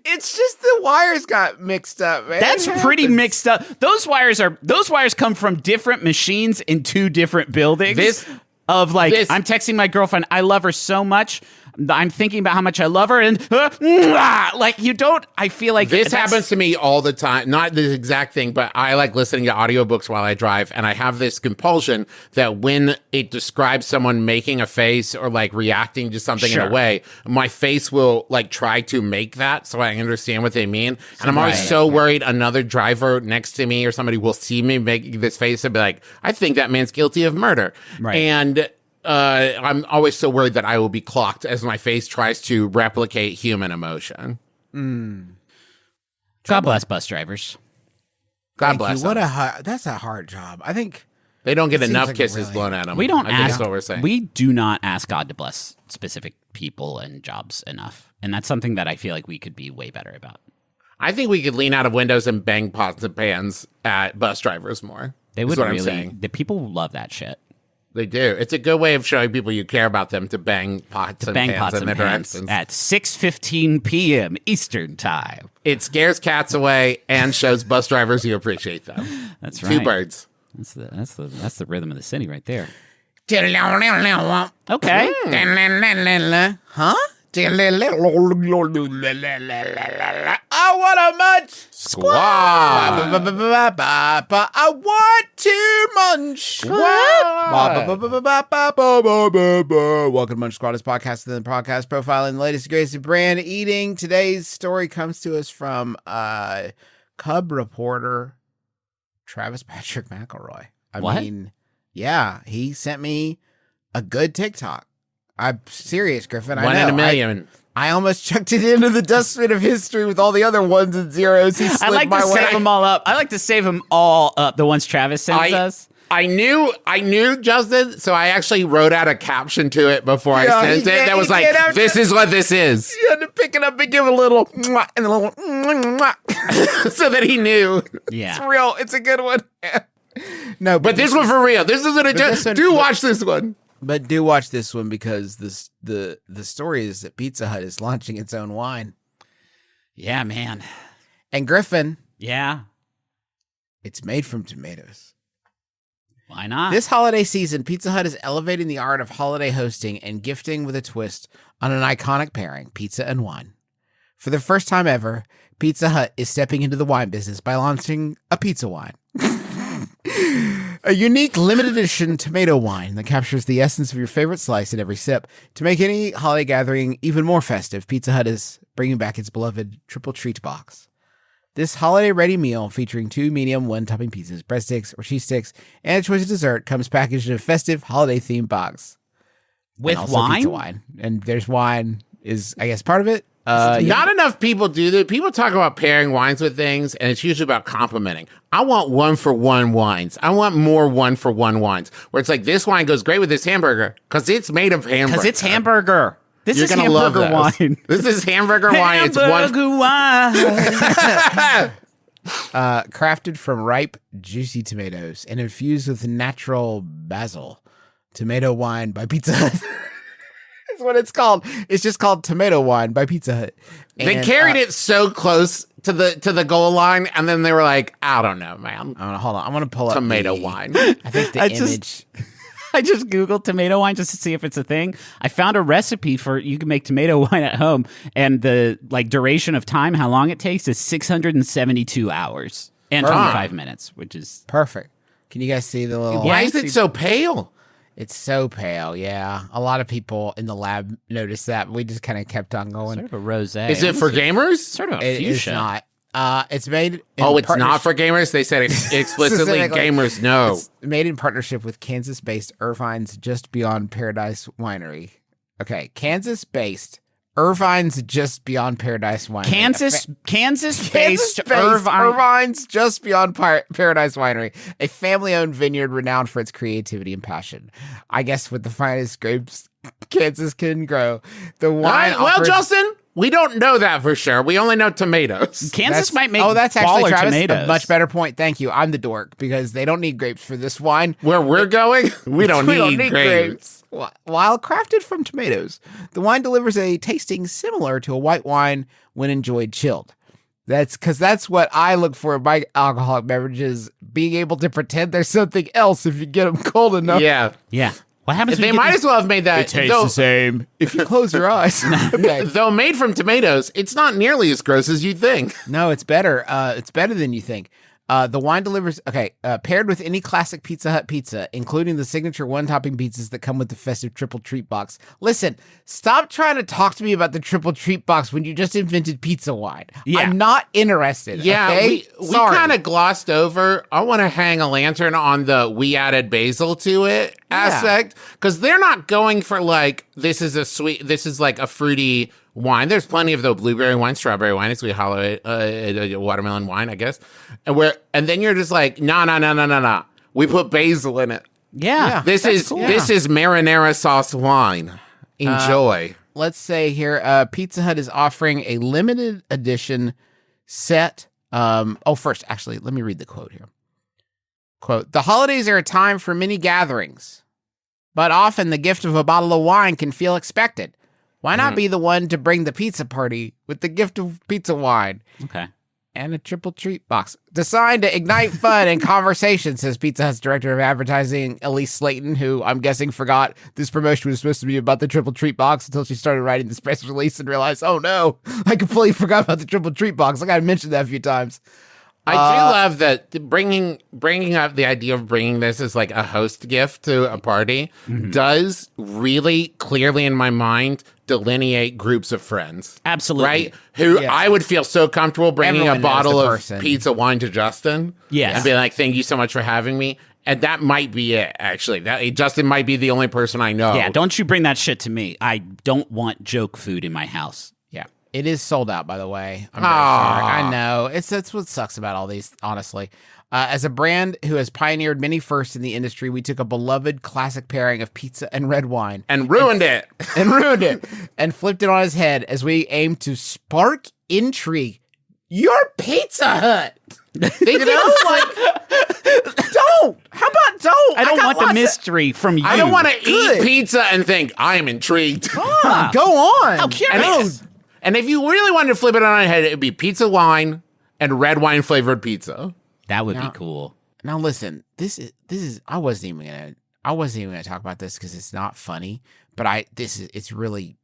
It's just the wires got mixed up, man. That's pretty mixed up. Those wires come from different machines in two different buildings. I'm texting my girlfriend. I love her so much. I'm thinking about how much I love her, and like you don't. I feel like This happens to me all the time. Not the exact thing, but I like listening to audiobooks while I drive, and I have this compulsion that when it describes someone making a face or like reacting to something in a way, my face will like try to make that so I understand what they mean. And I'm always so worried another driver next to me or somebody will see me making this face and be like, I think that man's guilty of murder. Right. And I'm always so worried that I will be clocked as my face tries to replicate human emotion. God bless bus drivers. God bless them. That's a hard job. I think They don't get It seems enough like kisses really- blown at them. We don't I think ask. that's what we're saying. We do not ask God to bless specific people and jobs enough, and that's something that I feel like we could be way better about. I think we could lean out of windows and bang pots and pans at bus drivers more. They is would what I'm really. saying. The people love that shit. They do. It's a good way of showing people you care about them to bang pots and Bang pans pots in and their pans directions. at 6:15 p.m. Eastern time. It scares cats away and shows bus drivers you appreciate them. That's Two right. birds. That's the rhythm of the city right there. Huh? Okay. I want a munch. Squad. I want to munch. Welcome to Munch Squad, this podcast and the podcast profiling the latest and greatest in brand eating. Today's story comes to us from Cub reporter Travis Patrick McElroy. I What? mean, yeah, he sent me a good TikTok. I'm serious, Griffin. I One know. in a million. I almost chucked it into the dustbin of history with all the other ones and zeros he slid I like my to way. save them all up. I like to save them all up. The ones Travis sends us. I knew Justin, so I actually wrote out a caption to it before I sent it. That was like, this is what this is. You had to pick it up and give it a little mwah, and a little mwah. So that he knew. Yeah. It's real. It's a good one. No, But this one for real. This isn't a this one- joke. Do watch this one. But do watch this one because the story is that Pizza Hut is launching its own wine. Yeah, man. And Griffin, Yeah. it's made from tomatoes. Why not? This holiday season, Pizza Hut is elevating the art of holiday hosting and gifting with a twist on an iconic pairing, pizza and wine. For the first time ever, Pizza Hut is stepping into the wine business by launching a pizza wine. A unique limited edition tomato wine that captures the essence of your favorite slice in every sip. To make any holiday gathering even more festive, Pizza Hut is bringing back its beloved triple treat box. This holiday-ready meal featuring 2 medium one-topping pizzas, breadsticks or cheese sticks, and a choice of dessert comes packaged in a festive holiday-themed box. With And also wine? pizza wine. And there's wine is, I guess, part of it. Not enough people do that. People talk about pairing wines with things, and it's usually about complimenting. I want 1-for-1 wines. I want more 1-for-1 wines, where it's like, this wine goes great with this hamburger because it's made of hamburger. Because it's hamburger. This You're is gonna love hamburger those. wine. This is hamburger wine. It's one. Hamburger wine. Crafted from ripe, juicy tomatoes and infused with natural basil. Tomato wine by Pizza Hut. That's what it's called. It's just called tomato wine by Pizza Hut. They And, carried it so close to the goal line, and then they were like, I don't know, man. Hold on. I'm going to pull up Tomato the- wine. I think the I image. I just Googled tomato wine just to see if it's a thing. I found a recipe for you can make tomato wine at home, and the duration of time, how long it takes, is 672 hours and 25 minutes, which is Perfect. Can you guys see the little... Why is it so pale? It's so pale, yeah. A lot of people in the lab noticed that. But we just kind of kept on going. sort of a rosé. Is it for gamers? Sort of a It is fuchsia. not. It's made... in Oh, it's not partnership- for gamers? They said explicitly Specifically. gamers no. It's made in partnership with Kansas-based Irvine's Just Beyond Paradise Winery. Okay, Kansas-based Irvine's Just Beyond Paradise Winery. Kansas-based Irvine. Irvine's Just Beyond Paradise Winery, a family-owned vineyard renowned for its creativity and passion. I guess with the finest grapes Kansas can grow, the wine. Well, offers- Justin, we don't know that for sure. We only know tomatoes. Kansas might make that's actually baller Travis, tomatoes. a much better point. Thank you. I'm the dork because they don't need grapes for this wine. Where we're going, we don't need grapes. While crafted from tomatoes, the wine delivers a tasting similar to a white wine when enjoyed chilled. That's what I look for in my alcoholic beverages, being able to pretend there's something else if you get them cold enough. Yeah. Yeah. What happens when They you get might these- as well have made that. same if you close your eyes. Okay. Though made from tomatoes, it's not nearly as gross as you'd think. No, it's better. It's better than you think. The wine delivers. Okay, paired with any classic Pizza Hut pizza, including the signature one-topping pizzas that come with the festive triple treat box. Listen, stop trying to talk to me about the triple treat box when you just invented pizza wine. Yeah. I'm not interested. Yeah, okay? we Sorry. kind of glossed over. I want to hang a lantern on the we added basil to it aspect because they're not going for like this is like a fruity wine. There's plenty of the blueberry wine, strawberry wine, it's hollow watermelon wine, I guess. And then you're just like, no. We put basil in it. Yeah. This is marinara sauce wine. Enjoy. Let's say here, Pizza Hut is offering a limited edition set. First, actually, let me read the quote here. Quote, "The holidays are a time for many gatherings, but often the gift of a bottle of wine can feel expected. Why not be the one to bring the pizza party with the gift of pizza wine Okay. and a triple treat box? Designed to ignite fun and conversation," says Pizza Hut's director of advertising, Elise Slayton, who I'm guessing forgot this promotion was supposed to be about the triple treat box until she started writing this press release and realized, oh no, I completely forgot about the triple treat box. I got to mention that a few times. I do love that bringing up the idea of bringing this as like a host gift to a party does really clearly in my mind delineate groups of friends. Absolutely. Right? Who Yeah. I would feel so comfortable bringing Everyone a knows bottle the of person. pizza wine to Justin. Yes. And be like, thank you so much for having me. And that might be it, actually. Justin might be the only person I know. Yeah, don't you bring that shit to me. I don't want joke food in my house. Yeah. It is sold out, by the way. I'm very sorry. I know. That's what sucks about all these, honestly. As a brand who has pioneered many firsts in the industry, we took a beloved classic pairing of pizza and red wine And ruined it. and flipped it on his head as we aim to spark intrigue. Your Pizza Hut. They don't like. Don't. How about don't? I don't got want the lots of- mystery from you. I don't want to eat Good. pizza and think, I am intrigued. Go on. How curious. And if you really wanted to flip it on its head, it'd be pizza wine and red wine flavored pizza. That would be cool. Now listen, this is I wasn't even gonna talk about this because it's not funny, but it's really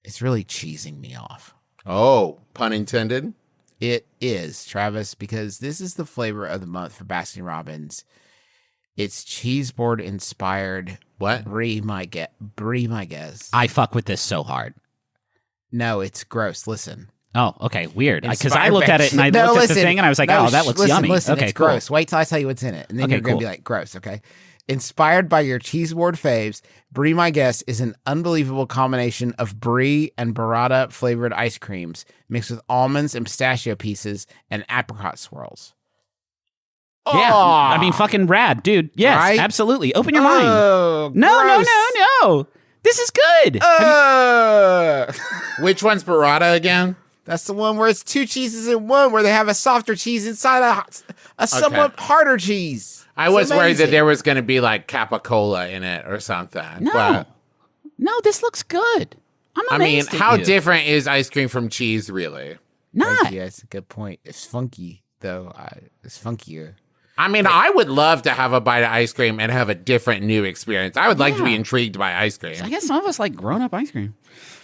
cheesing me off. Oh, pun intended. It is, Travis, because this is the flavor of the month for Baskin Robbins. It's cheese board inspired. What? Brie, my guess. I fuck with this so hard. No, it's gross. Listen. Oh, okay, weird. Because I Inspired looked at it and I No, looked at listen. the thing and I was like, No, oh, that looks listen, yummy. Listen, okay, it's cool. gross. Wait till I tell you what's in it, and then Okay, you're gonna cool. be like, gross. Okay. Inspired by your cheese board faves, Brie My Guess is an unbelievable combination of brie and burrata flavored ice creams mixed with almonds and pistachio pieces and apricot swirls. Yeah, I mean, fucking rad, dude. Yes, Right? absolutely. Open your mind. Oh, No. gross. This is good. Which one's burrata again? That's the one where it's two cheeses in one, where they have a softer cheese inside a somewhat harder cheese. I It's was worried that amazing. there was going to be like capicola in it or something. No. But, No, this looks good. I'm I mean, amazed at how you. different is ice cream from cheese, really? Not. Yeah, it's a good point. It's funky, though. It's funkier. I mean, I would love to have a bite of ice cream and have a different new experience. I would like to be intrigued by ice cream. I guess some of us like grown-up ice cream.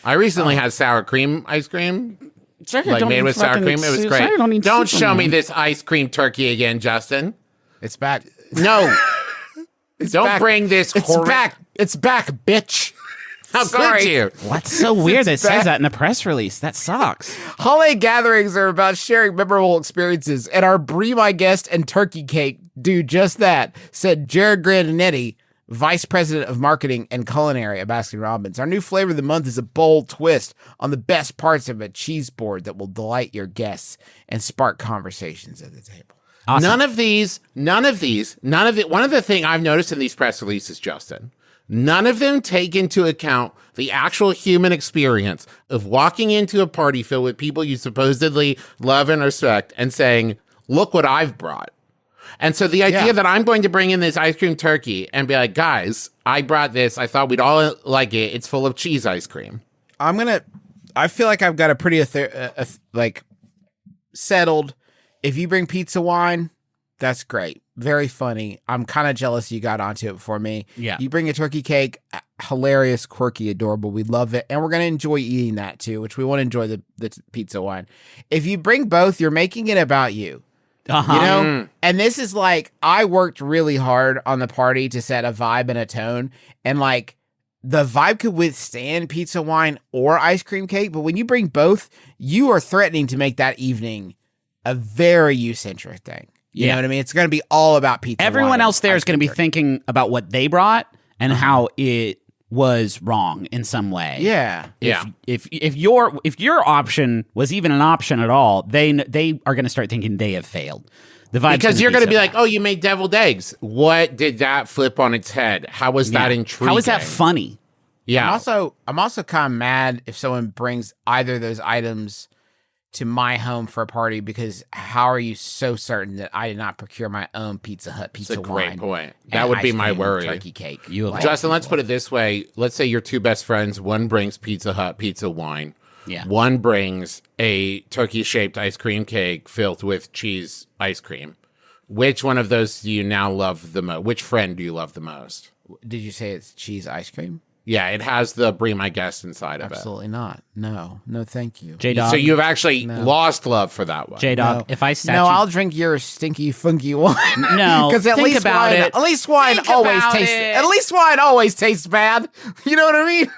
I recently had sour cream ice cream, Second, like don't made eat with sour fucking cream. It was soup. great. Second, don't eat Don't soup show on me there. this ice cream turkey again, Justin. It's back. No. Don't back. bring this It's horrid- back. It's back, bitch. How Sorry. could you? What's so weird that it back. says that in the press release? That sucks. Holiday gatherings are about sharing memorable experiences, and our Brie My Guest and turkey cake do just that, said Jared Grandinetti, Vice President of Marketing and Culinary at Baskin Robbins. Our new flavor of the month is a bold twist on the best parts of a cheese board that will delight your guests and spark conversations at the table. Awesome. None of it. One of the thing I've noticed in these press releases, Justin, none of them take into account the actual human experience of walking into a party filled with people you supposedly love and respect and saying, look what I've brought. And so the idea that I'm going to bring in this ice cream turkey and be like, guys, I brought this. I thought we'd all like it. It's full of cheese ice cream. I feel like I've got a pretty, settled. If you bring pizza wine, that's great. very funny. I'm kind of jealous you got onto it before me. Yeah. You bring a turkey cake, hilarious, quirky, adorable. We love it. And we're going to enjoy eating that too, which we want to enjoy the pizza wine. If you bring both, you're making it about you. Uh-huh. You know? And this is like, I worked really hard on the party to set a vibe and a tone. And like, the vibe could withstand pizza wine or ice cream cake. But when you bring both, you are threatening to make that evening a very you-centric thing. You know what I mean? It's going to be all about pizza. Everyone wine, else there is ice going to be cream, thinking about what they brought and how it was wrong in some way. Yeah. If your option was even an option at all, they are going to start thinking they have failed. The vibe's Because you're going to be so like, oh, you made deviled eggs. What did that flip on its head? How was that intriguing? How is that funny? Yeah. I'm also kind of mad if someone brings either of those items to my home for a party, because how are you so certain that I did not procure my own Pizza Hut pizza That's a wine? great point. and That would be ice my cream and worry. Turkey cake. Justin, let's put it this way. Let's say your two best friends, one brings Pizza Hut pizza wine. Yeah. One brings a turkey-shaped ice cream cake filled with cheese ice cream. Which one of those do you now love the most? Which friend do you love the most? Did you say it's cheese ice cream? Yeah, it has the Brie My Guest inside of Absolutely not. No, thank you. it. J-Dog. So you've actually lost love for that one. J-Dog, if I sat No, you... I'll drink your stinky, funky wine. No, because at think least about wine, it. at least wine Think always about tastes. it. At least wine always tastes bad. You know what I mean?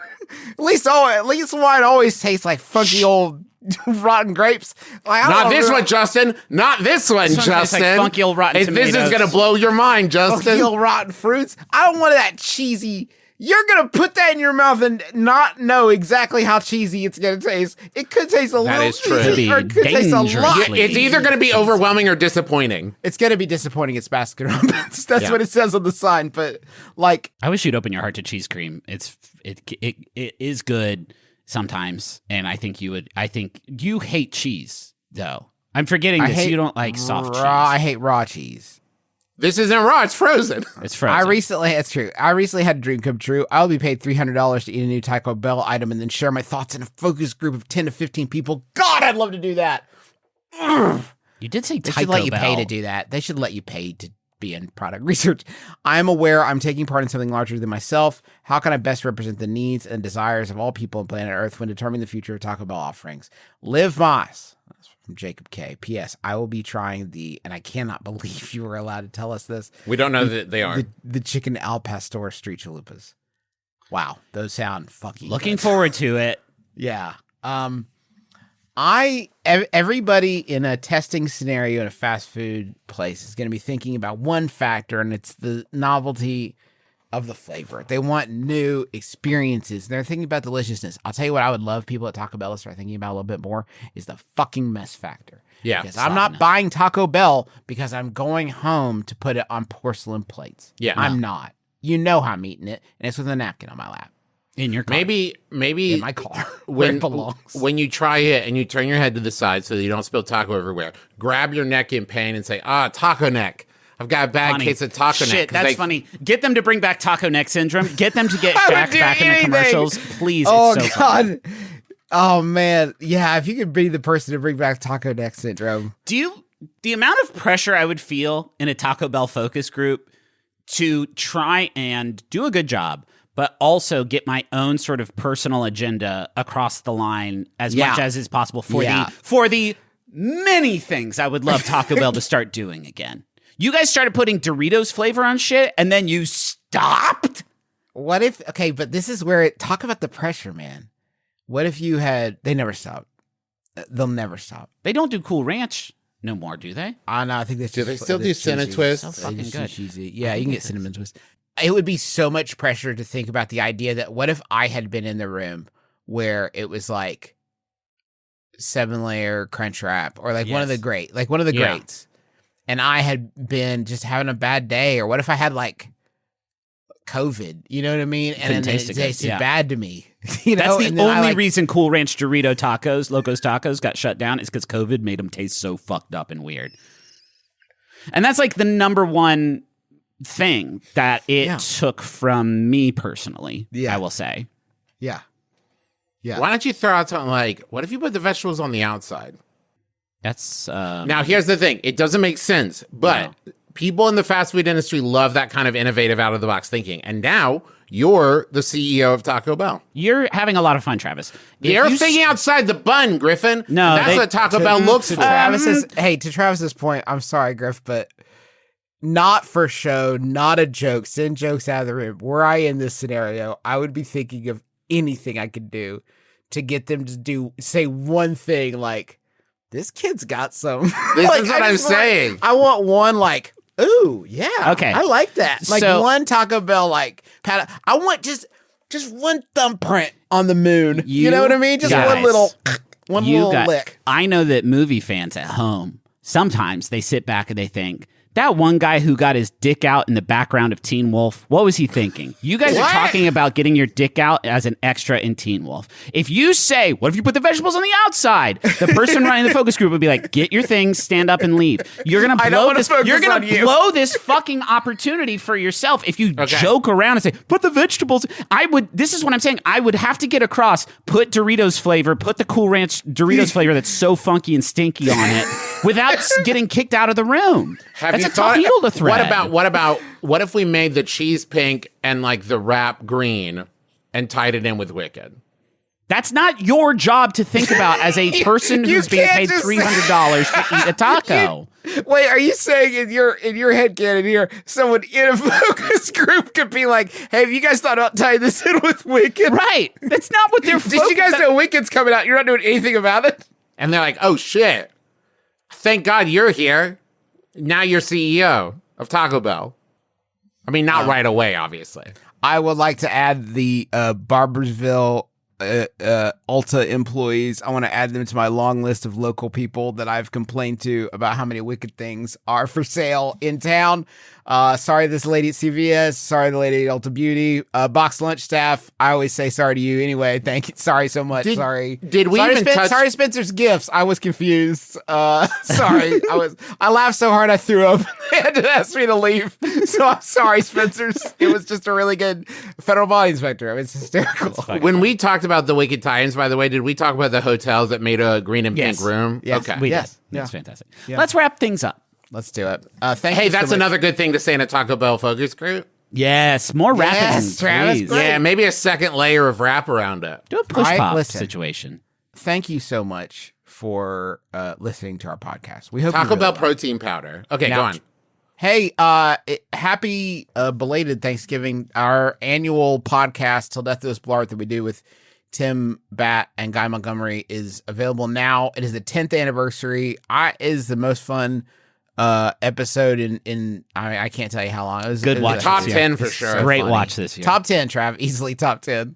At least wine always tastes like funky old rotten grapes. Like, Not this one, Justin. Not this one, This one tastes Justin. like funky old rotten This is tomatoes. going to blow your mind, Justin. Funky old rotten fruits. I don't want that cheesy. You're gonna put that in your mouth and not know exactly how cheesy it's gonna taste. It could taste a little is true. cheesy, or it could taste a lot. Dangerously. It's either going to be overwhelming or disappointing. It's gonna be disappointing. It's Baskin Robbins. That's Yeah. what it says on the sign. But like, I wish you'd open your heart to cheese cream. It is good sometimes, and I think you hate cheese though. I'm forgetting this. You don't like soft cheese. I hate raw cheese. This isn't raw. It's frozen. It's frozen. That's true. I recently had a dream come true. I'll be paid $300 to eat a new Taco Bell item and then share my thoughts in a focus group of 10 to 15 people. God, I'd love to do that. You did say They Taco should let you Bell. pay to do that. They should let you pay to be in product research. I'm aware I'm taking part in something larger than myself. How can I best represent the needs and desires of all people on planet Earth when determining the future of Taco Bell offerings? Liv Moss. That's from Jacob K. P.S. I will be trying and I cannot believe you were allowed to tell us this. We don't know that they are. The chicken al pastor street chalupas. Wow, those sound fucking Looking good. forward to it. Yeah. Everybody in a testing scenario in a fast food place is going to be thinking about one factor, and it's the novelty of the flavor. They want new experiences. They're thinking about deliciousness. I'll tell you what I would love people at Taco Bell to start thinking about a little bit more is the fucking mess factor. Yeah. Because I'm not buying Taco Bell because I'm going home to put it on porcelain plates. Yeah. I'm not. You know how I'm eating it, and it's with a napkin on my lap. In your car. Maybe In my car. Where it belongs. when you try it and you turn your head to the side so that you don't spill taco everywhere, grab your neck in pain and say, taco neck. I've got a bad Funny. case of taco neck. Shit, 'Cause that's funny. Get them to bring back taco neck syndrome. Get them to get I would Shaq do back in the anything. commercials. Please. Oh, It's so funny. God. Oh, man. Yeah, if you could be the person to bring back taco neck syndrome. The amount of pressure I would feel in a Taco Bell focus group to try and do a good job, but also get my own sort of personal agenda across the line as much as is possible for the many things I would love Taco Bell to start doing again. You guys started putting Doritos flavor on shit, and then you stopped? What if, okay, but this is where talk about the pressure, man. What if they never stop. They'll never stop. They don't do Cool Ranch no more, do they? No, I think that's Do they still do cinnamon twist? So fucking good. Cheesy. Yeah, you can get cinnamon twist. It would be so much pressure to think about the idea that what if I had been in the room where it was like 7-layer crunch wrap or like one of the greats, and I had been just having a bad day, or what if I had like COVID, you know what I mean? And then it tasted bad to me. You know, That's the only reason Cool Ranch Dorito tacos, Locos Tacos, got shut down is because COVID made them taste so fucked up and weird. And that's like the number one thing that it took from me personally, I will say. Yeah. Why don't you throw out something like, what if you put the vegetables on the outside? That's Now, here's the thing. It doesn't make sense, but people in the fast food industry love that kind of innovative, out of the box thinking. And now you're the CEO of Taco Bell. You're having a lot of fun, Travis. They're thinking outside the bun, Griffin. No, that's what Taco Bell looks for. To Travis's point, I'm sorry, Griff, but not for show, not a joke. Send jokes out of the room. Were I in this scenario, I would be thinking of anything I could do to get them to say one thing like, this kid's got some. This like, is what I'm saying. I want one like, ooh, yeah. Okay. I like that. Like one Taco Bell, like, pat. I want just one thumbprint on the moon. You know what I mean? Just guys, one little lick. I know that movie fans at home, sometimes they sit back and they think, that one guy who got his dick out in the background of Teen Wolf, what was he thinking? You guys are talking about getting your dick out as an extra in Teen Wolf. If you say, what if you put the vegetables on the outside? The person running the focus group would be like, get your things, stand up and leave. You're going to blow this. You're going to blow this fucking opportunity for yourself if you joke around and say, put the vegetables. This is what I'm saying. I would have to get across, put Doritos flavor, put the Cool Ranch Doritos flavor that's so funky and stinky on it without getting kicked out of the room. That's a tough needle to thread. What if we made the cheese pink and like the wrap green and tied it in with Wicked? That's not your job to think about as a person who's being paid $300 to eat a taco. Wait, are you saying in your head canon here, someone in a focus group could be like, hey, have you guys thought about tying this in with Wicked? Right. That's not what they're Did you guys know Wicked's coming out? You're not doing anything about it? And they're like, oh shit. Thank God you're here. Now you're CEO of Taco Bell. I mean, not right away, obviously. I would like to add the Barbersville Ulta employees. I want to add them to my long list of local people that I've complained to about how many wicked things are for sale in town. Sorry, this lady at CVS. Sorry, the lady at Ulta Beauty. Box lunch staff. I always say sorry to you anyway. Thank you. Sorry so much. Sorry. Did we even touch? Sorry, Spencer's gifts. I was confused. Sorry. I laughed so hard I threw up. They had to ask me to leave. So I'm sorry, Spencer's. It was just a really good federal body inspector. I mean, it's hysterical. When we talked about the Wicked tie-ins, by the way, did we talk about the hotels that made a green and pink room? Yes. Okay. We did. Yes. That's fantastic. Yeah. Let's wrap things up. Let's do it. Thank Hey, you. that's so much. another good thing to say in a Taco Bell focus group. Yes, more wrapping. Yes, Travis, please. great. Yeah, maybe a second layer of wrap around it. Do a push pop listen. situation. Thank you so much for listening to our podcast. We hope Taco you Bell really protein powder. Okay, Now- go on. Hey, happy belated Thanksgiving. Our annual podcast, Till Death Do Us Blart, that we do with Tim Batt and Guy Montgomery is available now. It is the 10th anniversary. It is the most fun episode in I can't tell you how long. It was Good watch. Top this year. 10 for sure. Great funny. watch this year. Top 10, Trav. Easily top 10.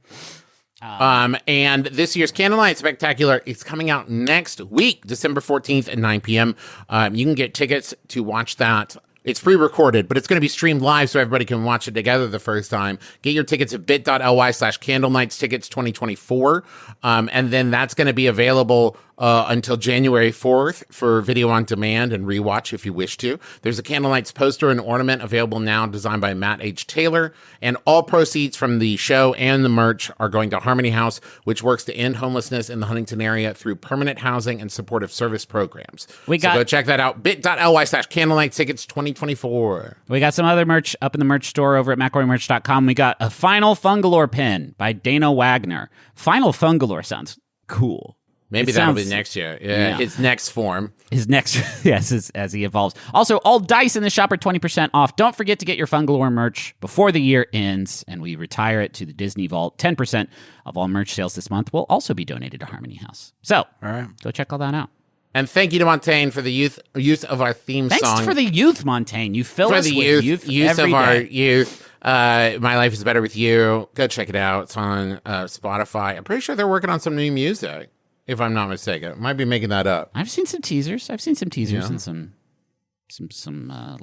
And this year's Candlelight Spectacular is coming out next week, December 14th at 9 p.m. You can get tickets to watch that. It's pre-recorded, but it's going to be streamed live so everybody can watch it together the first time. Get your tickets at bit.ly/candlenightstickets 2024. And then that's going to be available until January 4th for video on demand and rewatch if you wish to. There's a Candlelights poster and ornament available now designed by Matt H. Taylor. And all proceeds from the show and the merch are going to Harmony House, which works to end homelessness in the Huntington area through permanent housing and supportive service programs. So go check that out. bit.ly/candlenightstickets 2024. We got some other merch up in the merch store over at McElroymerch.com. We got a Final Fungalore pin by Dana Wagner. Final Fungalore sounds cool. Maybe that'll be next year. Yeah, his next form. His next, yes, as he evolves. Also, all dice in the shop are 20% off. Don't forget to get your Fungalore merch before the year ends, and we retire it to the Disney Vault. 10% of all merch sales this month will also be donated to Harmony House. So, all right, go check all that out. And thank you to Montaigne for the use of our theme song. Thanks for the youth, Montaigne. You fill us with youth use every of our day. youth. My Life is Better with You. Go check it out. It's on Spotify. I'm pretty sure they're working on some new music, if I'm not mistaken. I might be making that up. I've seen some teasers. And some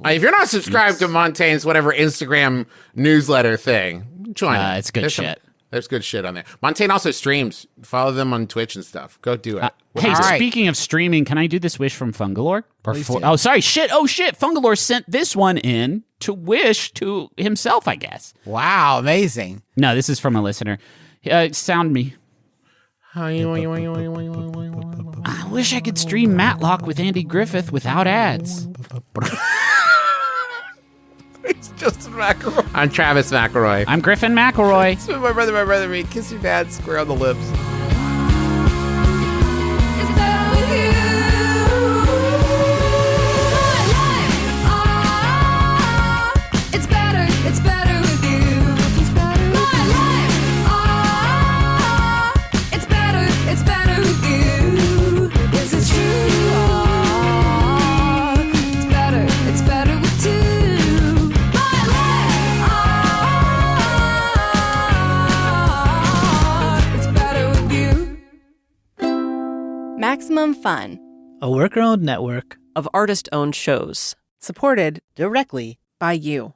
if you're not subscribed to Montaigne's whatever Instagram newsletter thing, join it. It's good shit. There's good shit on there. Montaigne also streams. Follow them on Twitch and stuff. Go do it. Hey, All right. speaking of streaming, can I do this wish from Fungalore? Please do. Oh, sorry. Shit. Oh, shit. Fungalore sent this one in to wish to himself, I guess. Wow, amazing. No, this is from a listener. Sound me. I wish I could stream Matlock with Andy Griffith without ads. It's Justin McElroy. I'm Travis McElroy. I'm Griffin McElroy. It's my brother, me. Kiss you bad, square on the lips. It's better with you. My life, it's better with you. My life, it's better with you. This is true. It's better with two. My life, it's better with you. Maximum Fun, A worker-owned network of artist-owned shows. supported directly by you.